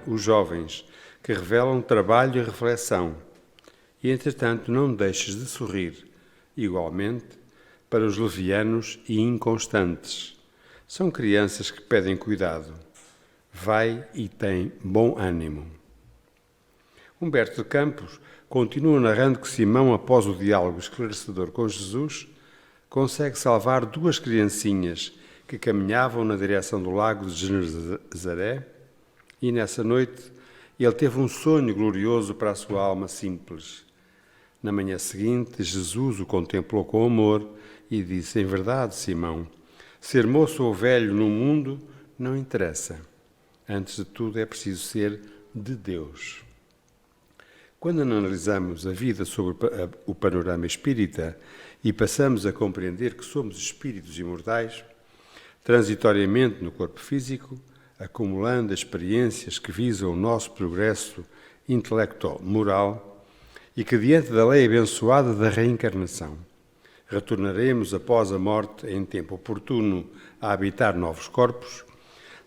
os jovens, que revelam trabalho e reflexão. E, entretanto, não deixes de sorrir, igualmente, para os levianos e inconstantes. São crianças que pedem cuidado. Vai e tem bom ânimo. Humberto de Campos continua narrando que Simão, após o diálogo esclarecedor com Jesus, consegue salvar duas criancinhas que caminhavam na direção do lago de Genezaré, e nessa noite ele teve um sonho glorioso para a sua alma simples. Na manhã seguinte, Jesus o contemplou com amor e disse: em verdade, Simão, ser moço ou velho no mundo não interessa. Antes de tudo é preciso ser de Deus. Quando analisamos a vida sobre o panorama espírita e passamos a compreender que somos espíritos imortais, transitoriamente no corpo físico, acumulando experiências que visam o nosso progresso intelectual, moral, e que diante da lei abençoada da reencarnação, retornaremos após a morte em tempo oportuno a habitar novos corpos,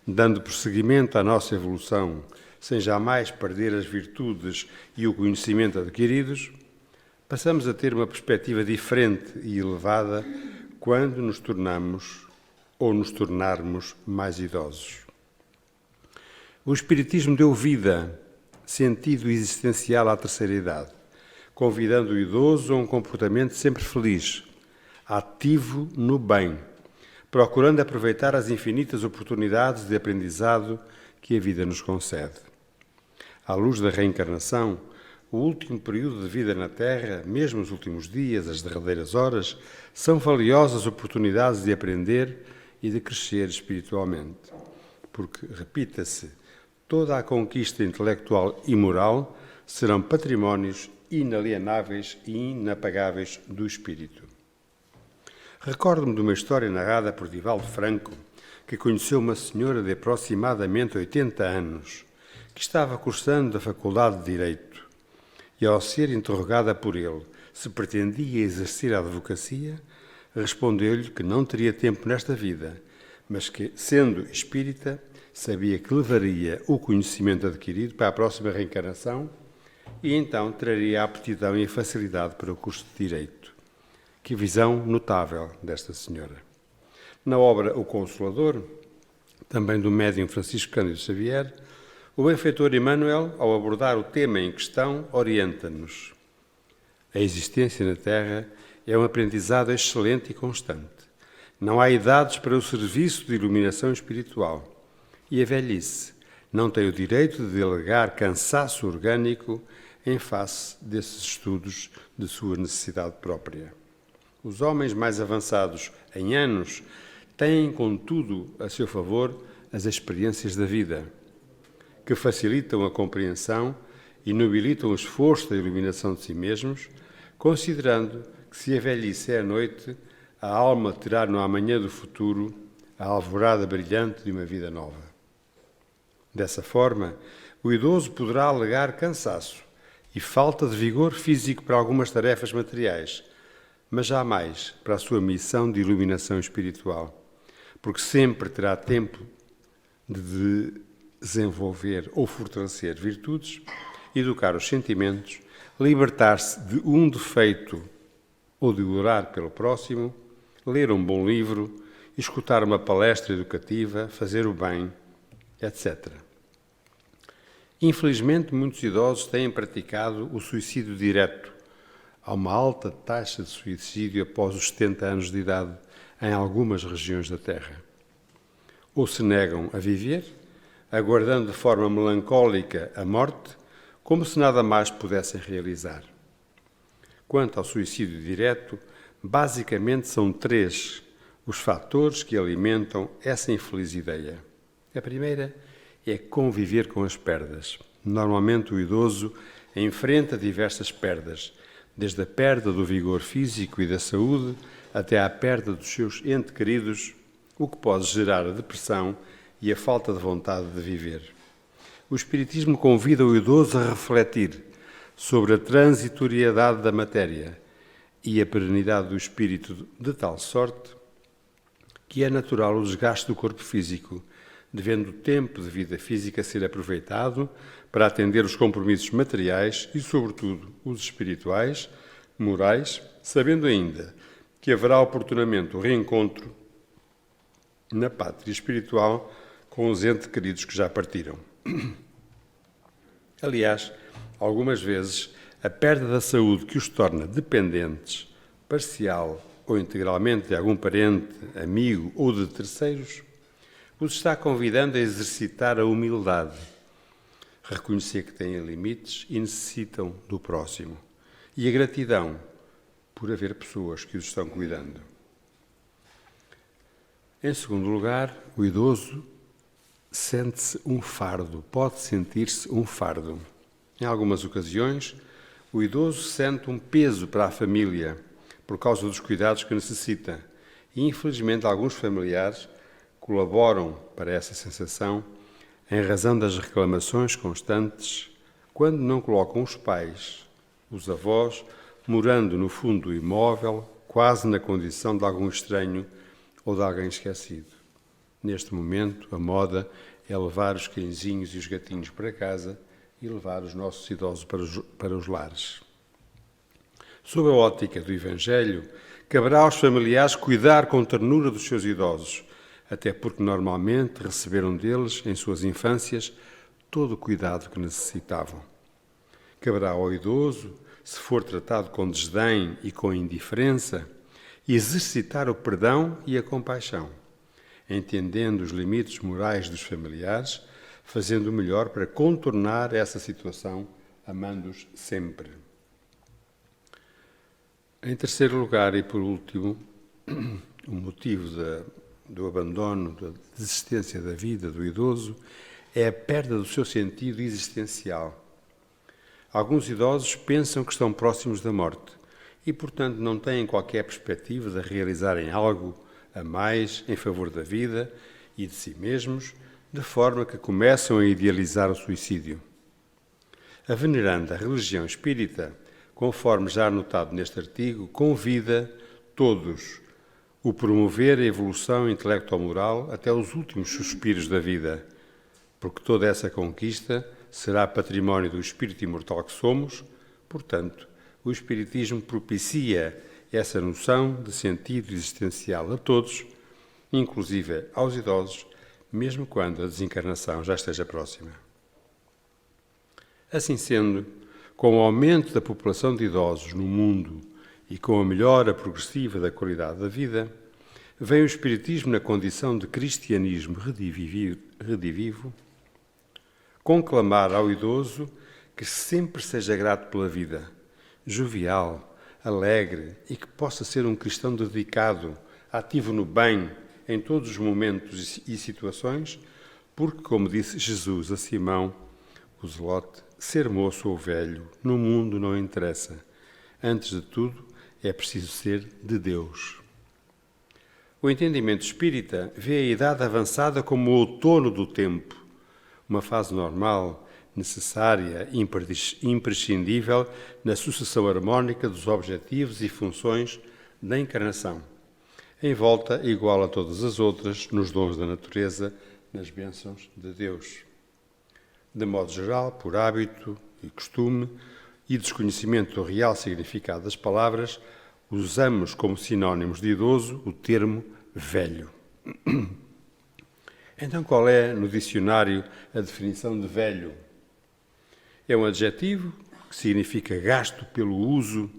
dando prosseguimento à nossa evolução, sem jamais perder as virtudes e o conhecimento adquiridos, passamos a ter uma perspectiva diferente e elevada quando nos tornamos ou nos tornarmos mais idosos. O Espiritismo deu vida, sentido existencial à terceira idade, convidando o idoso a um comportamento sempre feliz, ativo no bem, procurando aproveitar as infinitas oportunidades de aprendizado que a vida nos concede. À luz da reencarnação, o último período de vida na Terra, mesmo os últimos dias, as derradeiras horas, são valiosas oportunidades de aprender e de crescer espiritualmente. Porque, repita-se, toda a conquista intelectual e moral serão patrimónios inalienáveis e inapagáveis do espírito. Recordo-me de uma história narrada por Divaldo Franco, que conheceu uma senhora de aproximadamente 80 anos, que estava cursando a Faculdade de Direito, e ao ser interrogada por ele se pretendia exercer a advocacia, respondeu-lhe que não teria tempo nesta vida, mas que, sendo espírita, sabia que levaria o conhecimento adquirido para a próxima reencarnação e então traria a aptidão e a facilidade para o curso de Direito. Que visão notável desta senhora. Na obra O Consolador, também do médium Francisco Cândido Xavier, o benfeitor Emmanuel, ao abordar o tema em questão, orienta-nos. A existência na Terra é um aprendizado excelente e constante. Não há idades para o serviço de iluminação espiritual. E a velhice não tem o direito de delegar cansaço orgânico em face desses estudos de sua necessidade própria. Os homens mais avançados em anos têm, contudo, a seu favor as experiências da vida, que facilitam a compreensão e nobilitam o esforço da iluminação de si mesmos, considerando que se a velhice é a noite, a alma terá no amanhã do futuro a alvorada brilhante de uma vida nova. Dessa forma, o idoso poderá alegar cansaço e falta de vigor físico para algumas tarefas materiais, mas jamais para a sua missão de iluminação espiritual, porque sempre terá tempo de desenvolver ou fortalecer virtudes, educar os sentimentos, libertar-se de um defeito ou de orar pelo próximo, ler um bom livro, escutar uma palestra educativa, fazer o bem, etc. Infelizmente, muitos idosos têm praticado o suicídio direto. Há uma alta taxa de suicídio após os 70 anos de idade em algumas regiões da Terra. Ou se negam a viver, aguardando de forma melancólica a morte, como se nada mais pudessem realizar. Quanto ao suicídio direto, basicamente são 3 os fatores que alimentam essa infeliz ideia. A primeira é conviver com as perdas. Normalmente o idoso enfrenta diversas perdas, desde a perda do vigor físico e da saúde até à perda dos seus entes queridos, o que pode gerar a depressão e a falta de vontade de viver. O Espiritismo convida o idoso a refletir sobre a transitoriedade da matéria e a perenidade do espírito de tal sorte que é natural o desgaste do corpo físico, devendo o tempo de vida física ser aproveitado para atender os compromissos materiais e, sobretudo, os espirituais, morais, sabendo ainda que haverá oportunamente o reencontro na pátria espiritual com os entes queridos que já partiram. Aliás, algumas vezes, a perda da saúde que os torna dependentes, parcial ou integralmente de algum parente, amigo ou de terceiros, os está convidando a exercitar a humildade, reconhecer que têm limites e necessitam do próximo, e a gratidão por haver pessoas que os estão cuidando. Em segundo lugar, o idoso sente-se um fardo, pode sentir-se um fardo. Em algumas ocasiões, o idoso sente um peso para a família por causa dos cuidados que necessita e, infelizmente, alguns familiares colaboram para essa sensação em razão das reclamações constantes quando não colocam os pais, os avós, morando no fundo do imóvel, quase na condição de algum estranho ou de alguém esquecido. Neste momento, a moda é levar os cãezinhos e os gatinhos para casa e levar os nossos idosos para os lares. Sob a ótica do Evangelho, caberá aos familiares cuidar com ternura dos seus idosos, até porque normalmente receberam deles, em suas infâncias, todo o cuidado que necessitavam. Caberá ao idoso, se for tratado com desdém e com indiferença, exercitar o perdão e a compaixão, entendendo os limites morais dos familiares, fazendo o melhor para contornar essa situação, amando-os sempre. Em terceiro lugar e por último, o motivo do abandono, da desistência da vida do idoso é a perda do seu sentido existencial. Alguns idosos pensam que estão próximos da morte e, portanto, não têm qualquer perspectiva de realizarem algo a mais em favor da vida e de si mesmos, de forma que começam a idealizar o suicídio. A veneranda religião espírita, conforme já anotado neste artigo, convida todos o promover a evolução intelecto-moral até os últimos suspiros da vida, porque toda essa conquista será património do espírito imortal que somos, portanto, o Espiritismo propicia essa noção de sentido existencial a todos, inclusive aos idosos, mesmo quando a desencarnação já esteja próxima. Assim sendo, com o aumento da população de idosos no mundo e com a melhora progressiva da qualidade da vida, vem o Espiritismo na condição de cristianismo redivivo, conclamar ao idoso que sempre seja grato pela vida, jovial, alegre e que possa ser um cristão dedicado, ativo no bem em todos os momentos e situações, porque, como disse Jesus a Simão, o Zelote, ser moço ou velho no mundo não interessa. Antes de tudo, é preciso ser de Deus. O entendimento espírita vê a idade avançada como o outono do tempo, uma fase normal, necessária e imprescindível na sucessão harmónica dos objetivos e funções da encarnação, em volta igual a todas as outras, nos dons da natureza, nas bênçãos de Deus. De modo geral, por hábito e costume e desconhecimento do real significado das palavras, usamos como sinónimos de idoso o termo velho. Então, qual é, no dicionário, a definição de velho? É um adjetivo que significa gasto pelo uso,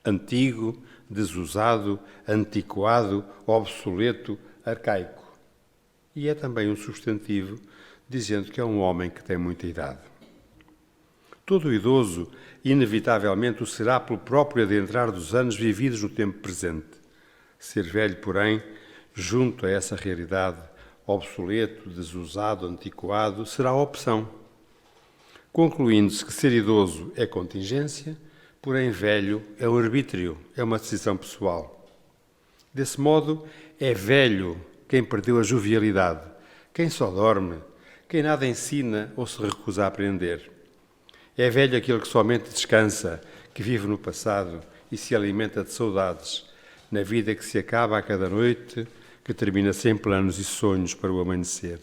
antigo, desusado, antiquado, obsoleto, arcaico. E é também um substantivo, dizendo que é um homem que tem muita idade. Todo idoso, inevitavelmente, o será pelo próprio adentrar dos anos vividos no tempo presente. Ser velho, porém, junto a essa realidade, obsoleto, desusado, antiquado, será a opção. Concluindo-se que ser idoso é contingência, porém velho é um arbítrio, é uma decisão pessoal. Desse modo, é velho quem perdeu a jovialidade, quem só dorme, quem nada ensina ou se recusa a aprender. É velho aquele que somente descansa, que vive no passado e se alimenta de saudades, na vida que se acaba a cada noite, que termina sem planos e sonhos para o amanhecer.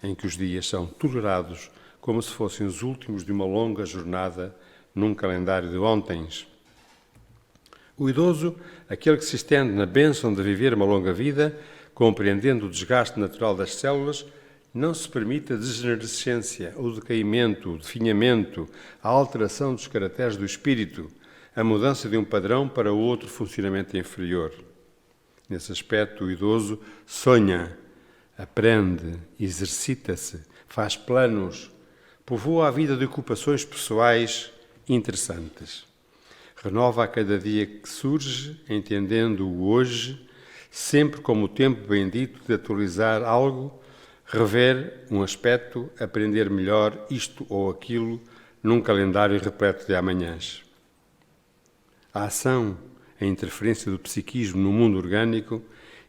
em que os dias são tolerados como se fossem os últimos de uma longa jornada num calendário de ontens. O idoso, aquele que se estende na bênção de viver uma longa vida, compreendendo o desgaste natural das células, não se permite a degenerescência, o decaimento, o definhamento, a alteração dos caracteres do espírito, a mudança de um padrão para outro funcionamento inferior. Nesse aspecto, o idoso sonha, aprende, exercita-se, faz planos, povoa a vida de ocupações pessoais interessantes. Renova a cada dia que surge, entendendo o hoje, sempre como o tempo bendito de atualizar algo, rever um aspecto, aprender melhor isto ou aquilo, num calendário repleto de amanhãs. A ação, a interferência do psiquismo no mundo orgânico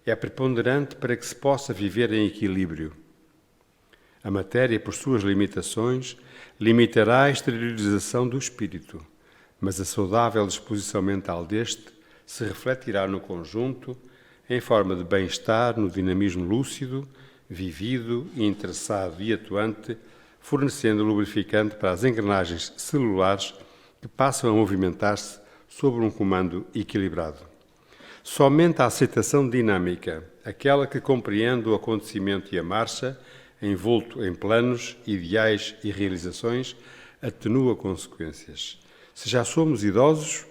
é preponderante para que se possa viver em equilíbrio. A matéria, por suas limitações, limitará a exteriorização do espírito, mas a saudável disposição mental deste se refletirá no conjunto em forma de bem-estar, no dinamismo lúcido, vivido, interessado e atuante, fornecendo lubrificante para as engrenagens celulares que passam a movimentar-se sob um comando equilibrado. Somente a aceitação dinâmica, aquela que compreende o acontecimento e a marcha, envolto em planos, ideais e realizações, atenua consequências. Se já somos idosos,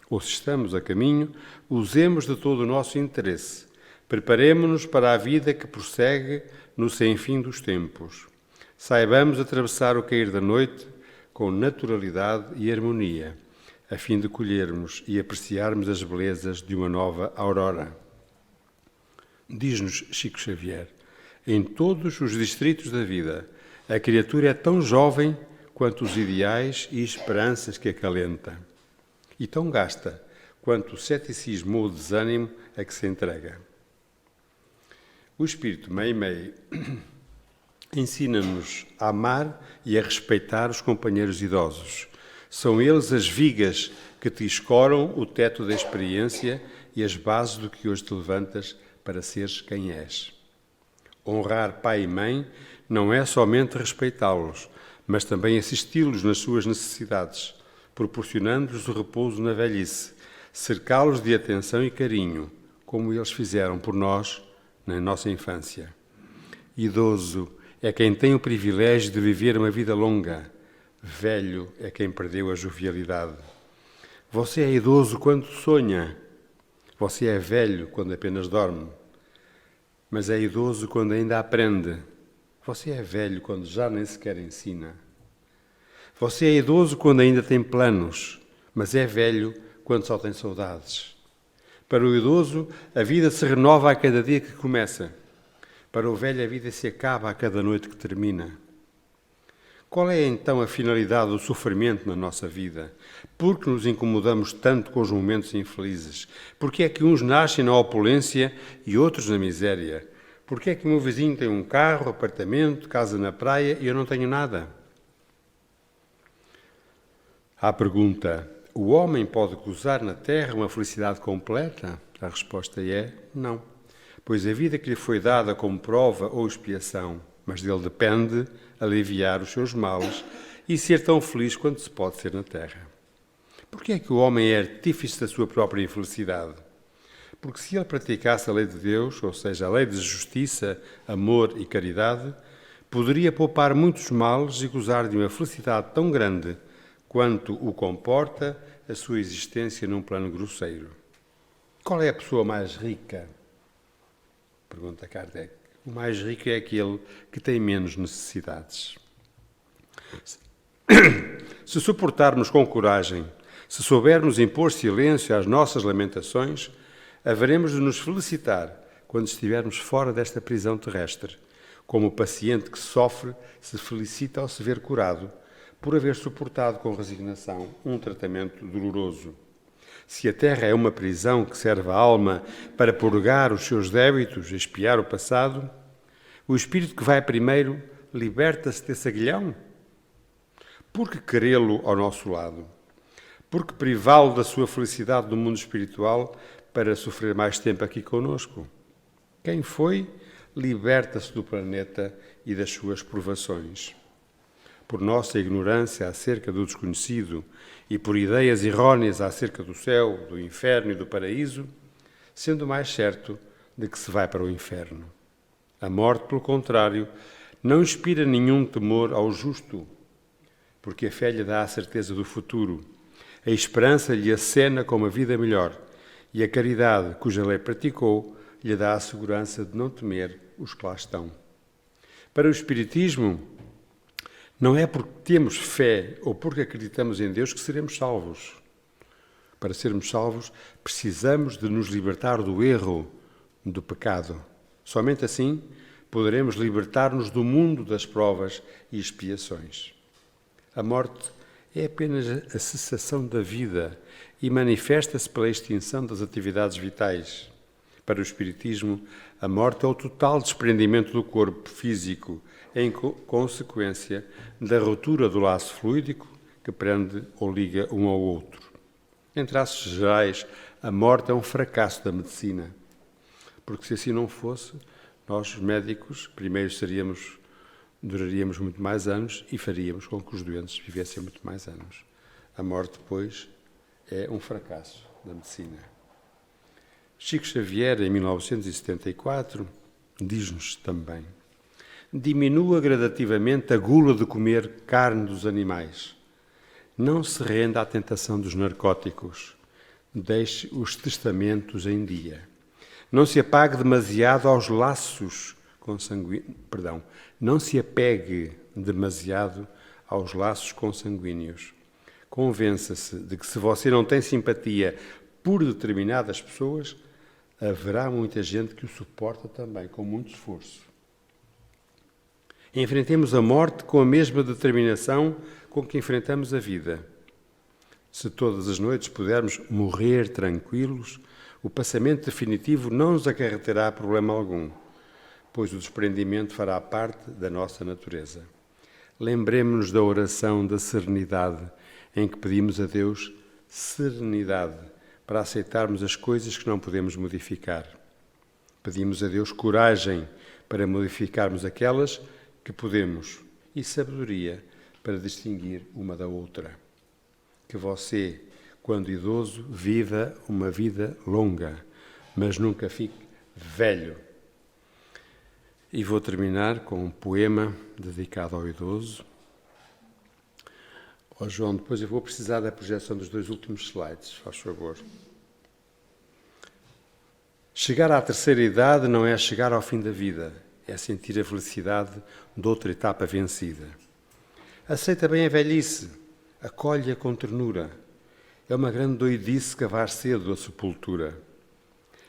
ou se estamos a caminho, usemos de todo o nosso interesse. Preparemo-nos para a vida que prossegue no sem-fim dos tempos. Saibamos atravessar o cair da noite com naturalidade e harmonia, a fim de colhermos e apreciarmos as belezas de uma nova aurora. Diz-nos Chico Xavier, em todos os distritos da vida, a criatura é tão jovem quanto os ideais e esperanças que acalenta, e tão gasta quanto o ceticismo ou o desânimo a que se entrega. O espírito Meimei ensina-nos a amar e a respeitar os companheiros idosos. São eles as vigas que te escoram o teto da experiência e as bases do que hoje te levantas para seres quem és. Honrar pai e mãe não é somente respeitá-los, mas também assisti-los nas suas necessidades, proporcionando-lhes o repouso na velhice, cercá-los de atenção e carinho, como eles fizeram por nós na nossa infância. Idoso é quem tem o privilégio de viver uma vida longa. Velho é quem perdeu a jovialidade. Você é idoso quando sonha. Você é velho quando apenas dorme. Mas é idoso quando ainda aprende. Você é velho quando já nem sequer ensina. Você é idoso quando ainda tem planos, mas é velho quando só tem saudades. Para o idoso, a vida se renova a cada dia que começa. Para o velho, a vida se acaba a cada noite que termina. Qual é então a finalidade do sofrimento na nossa vida? Por que nos incomodamos tanto com os momentos infelizes? Por que é que uns nascem na opulência e outros na miséria? Por que é que o meu vizinho tem um carro, apartamento, casa na praia e eu não tenho nada? À pergunta, o homem pode gozar na terra uma felicidade completa? A resposta é não, pois a vida que lhe foi dada como prova ou expiação, mas dele depende aliviar os seus males e ser tão feliz quanto se pode ser na terra. Por que é que o homem é artífice da sua própria infelicidade? Porque se ele praticasse a lei de Deus, ou seja, a lei de justiça, amor e caridade, poderia poupar muitos males e gozar de uma felicidade tão grande quanto o comporta a sua existência num plano grosseiro. Qual é a pessoa mais rica? Pergunta Kardec. O mais rico é aquele que tem menos necessidades. Se suportarmos com coragem, se soubermos impor silêncio às nossas lamentações, haveremos de nos felicitar quando estivermos fora desta prisão terrestre, como o paciente que sofre se felicita ao se ver curado, por haver suportado com resignação um tratamento doloroso. Se a terra é uma prisão que serve à alma para purgar os seus débitos e expiar o passado, o espírito que vai primeiro liberta-se desse aguilhão? Por que querê-lo ao nosso lado? Por que privá-lo da sua felicidade no mundo espiritual para sofrer mais tempo aqui conosco? Quem foi liberta-se do planeta e das suas provações. Por nossa ignorância acerca do desconhecido e por ideias erróneas acerca do céu, do inferno e do paraíso, sendo mais certo de que se vai para o inferno. A morte, pelo contrário, não inspira nenhum temor ao justo, porque a fé lhe dá a certeza do futuro, a esperança lhe acena com uma vida melhor e a caridade, cuja lei praticou, lhe dá a segurança de não temer os que lá estão. Para o Espiritismo, não é porque temos fé ou porque acreditamos em Deus que seremos salvos. Para sermos salvos, precisamos de nos libertar do erro, do pecado. Somente assim poderemos libertar-nos do mundo das provas e expiações. A morte é apenas a cessação da vida e manifesta-se pela extinção das atividades vitais. Para o Espiritismo, a morte é o total desprendimento do corpo físico, em consequência da ruptura do laço fluídico que prende ou liga um ao outro. Em traços gerais, a morte é um fracasso da medicina, porque se assim não fosse, nós, os médicos, primeiro duraríamos muito mais anos e faríamos com que os doentes vivessem muito mais anos. A morte, pois, é um fracasso da medicina. Chico Xavier, em 1974, diz-nos também: diminua gradativamente a gula de comer carne dos animais. Não se renda à tentação dos narcóticos. Deixe os testamentos em dia. Não se apague demasiado aos laços consanguíneos. Não se apegue demasiado aos laços consanguíneos. Convença-se de que se você não tem simpatia por determinadas pessoas, haverá muita gente que o suporta também, com muito esforço. Enfrentemos a morte com a mesma determinação com que enfrentamos a vida. Se todas as noites pudermos morrer tranquilos, o passamento definitivo não nos acarreterá problema algum, pois o desprendimento fará parte da nossa natureza. Lembremos-nos da oração da serenidade, em que pedimos a Deus serenidade para aceitarmos as coisas que não podemos modificar. Pedimos a Deus coragem para modificarmos aquelas que podemos e sabedoria para distinguir uma da outra. Que você, quando idoso, viva uma vida longa, mas nunca fique velho. E vou terminar com um poema dedicado ao idoso. João, depois eu vou precisar da projeção dos 2 últimos slides, faz favor. Chegar à terceira idade não é chegar ao fim da vida, é sentir a felicidade de outra etapa vencida. Aceita bem a velhice, acolhe-a com ternura. É uma grande doidice cavar cedo a sepultura.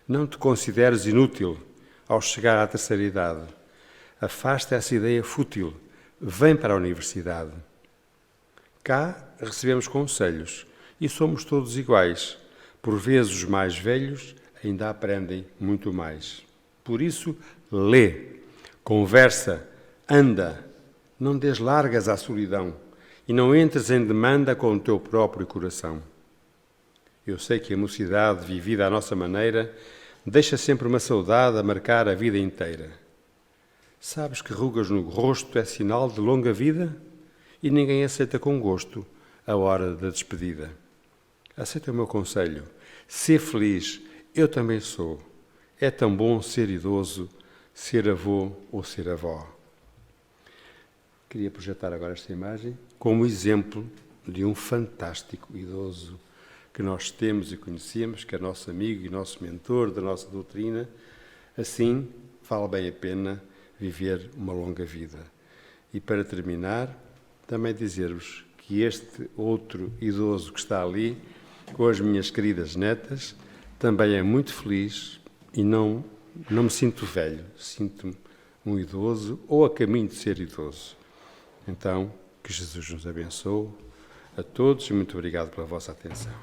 Não te consideres inútil ao chegar à terceira idade. Afasta essa ideia fútil, vem para a universidade. Cá recebemos conselhos e somos todos iguais. Por vezes os mais velhos ainda aprendem muito mais. Por isso, lê, conversa, anda, não des largas à solidão e não entres em demanda com o teu próprio coração. Eu sei que a mocidade vivida à nossa maneira deixa sempre uma saudade a marcar a vida inteira. Sabes que rugas no rosto é sinal de longa vida e ninguém aceita com gosto a hora da despedida. Aceita o meu conselho. Sê feliz, eu também sou. É tão bom ser idoso, ser avô ou ser avó. Queria projetar agora esta imagem como exemplo de um fantástico idoso que nós temos e conhecemos, que é nosso amigo e nosso mentor da nossa doutrina. Assim, vale bem a pena viver uma longa vida. E para terminar, também dizer-vos que este outro idoso que está ali, com as minhas queridas netas, também é muito feliz e não me sinto velho, sinto-me um idoso ou a caminho de ser idoso. Então, que Jesus nos abençoe a todos e muito obrigado pela vossa atenção.